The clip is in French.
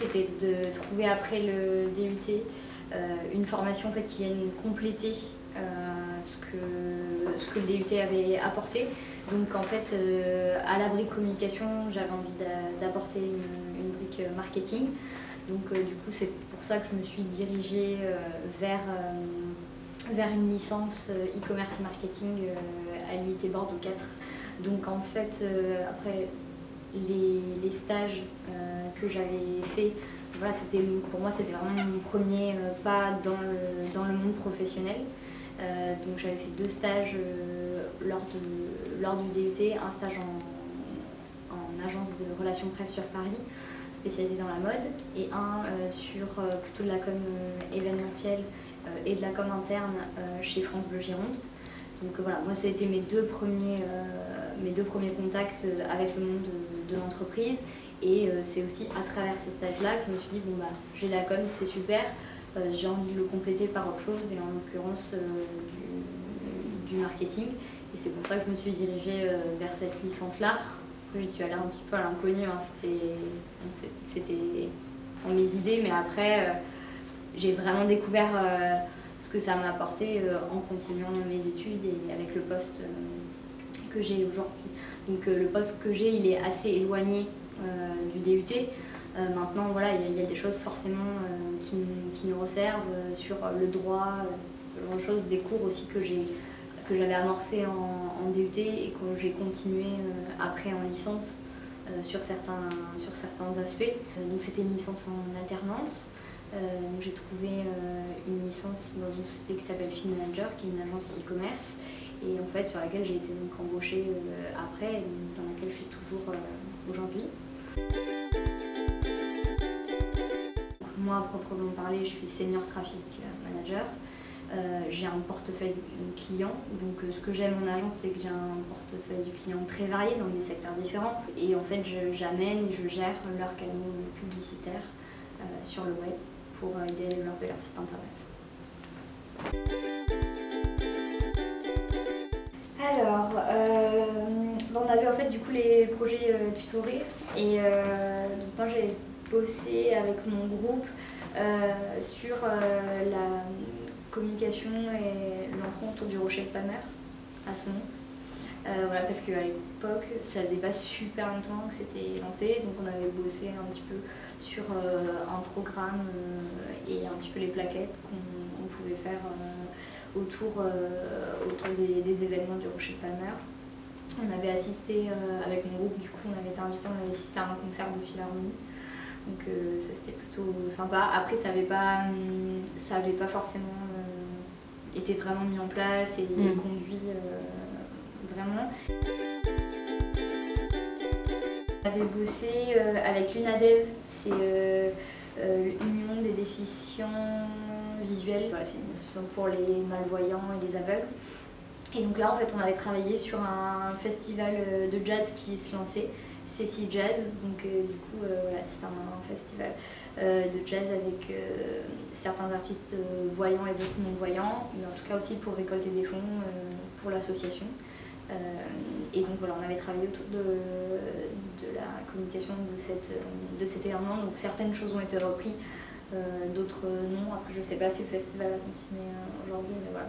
c'était de trouver après le DUT une formation en fait, qui vienne compléter ce que le DUT avait apporté. Donc en fait, à la brique communication, j'avais envie d'apporter une brique marketing. Donc du coup, c'est pour ça que je me suis dirigée vers une licence e-commerce et marketing à l'UIT Bordeaux 4. Donc en fait, après les stages que j'avais fait, voilà, pour moi c'était vraiment mon premier pas dans le monde professionnel. Donc j'avais fait 2 stages lors du DUT, un stage en agence de relations presse sur Paris, spécialisée dans la mode, et un sur plutôt de la com événementielle et de la com interne chez France Bleu Gironde. Donc voilà, moi ça a été mes deux premiers contacts avec le monde de l'entreprise, et c'est aussi à travers ces stages-là que je me suis dit bon bah j'ai la com, c'est super, j'ai envie de le compléter par autre chose, et en l'occurrence du marketing, et c'est pour ça que je me suis dirigée vers cette licence-là. J'y suis allée un petit peu à l'inconnu, hein. C'était dans mes idées, mais après j'ai vraiment découvert ce que ça m'a apporté en continuant mes études et avec le poste que j'ai aujourd'hui. Donc le poste que j'ai, il est assez éloigné du DUT. Maintenant, voilà, il y a des choses forcément qui nous resservent sur le droit, ce genre de choses, des cours aussi que j'avais amorcé en DUT et que j'ai continué après en licence sur certains aspects. Donc c'était une licence en alternance. J'ai trouvé une licence dans une société qui s'appelle FinManager, qui est une agence e-commerce, et en fait sur laquelle j'ai été donc embauchée après, dans laquelle je suis toujours aujourd'hui. Moi, à proprement parler, je suis senior traffic manager. J'ai un portefeuille client, donc ce que j'aime en agence, c'est que j'ai un portefeuille client très varié dans des secteurs différents, et en fait j'amène et je gère leurs canaux publicitaires sur le web pour aider à développer leur site internet. Alors, on avait en fait du coup les projets tutorés, et donc moi j'ai bossé avec mon groupe sur la communication et le lancement autour du Rocher de Palmer à Semont. Voilà, parce qu'à l'époque, ça faisait pas super longtemps que c'était lancé, donc on avait bossé un petit peu sur un programme et un petit peu les plaquettes qu'on pouvait faire autour des événements du Rocher de Palmer. On avait assisté avec mon groupe, du coup on avait été invité, on avait assisté à un concert de Philharmonie. Donc ça c'était plutôt sympa. Après ça avait pas forcément été vraiment mis en place et conduit vraiment. J'avais bossé avec l'UNADEV, c'est l'Union des déficients visuels. Voilà, c'est une association pour les malvoyants et les aveugles. Et donc là en fait on avait travaillé sur un festival de jazz qui se lançait, Cécile Jazz. Donc du coup voilà, c'est un festival de jazz avec certains artistes voyants et d'autres non-voyants, mais en tout cas aussi pour récolter des fonds pour l'association. Et donc voilà, on avait travaillé autour de la communication de cet événement. Donc certaines choses ont été reprises, d'autres non. Après je ne sais pas si le festival va continuer aujourd'hui, mais voilà.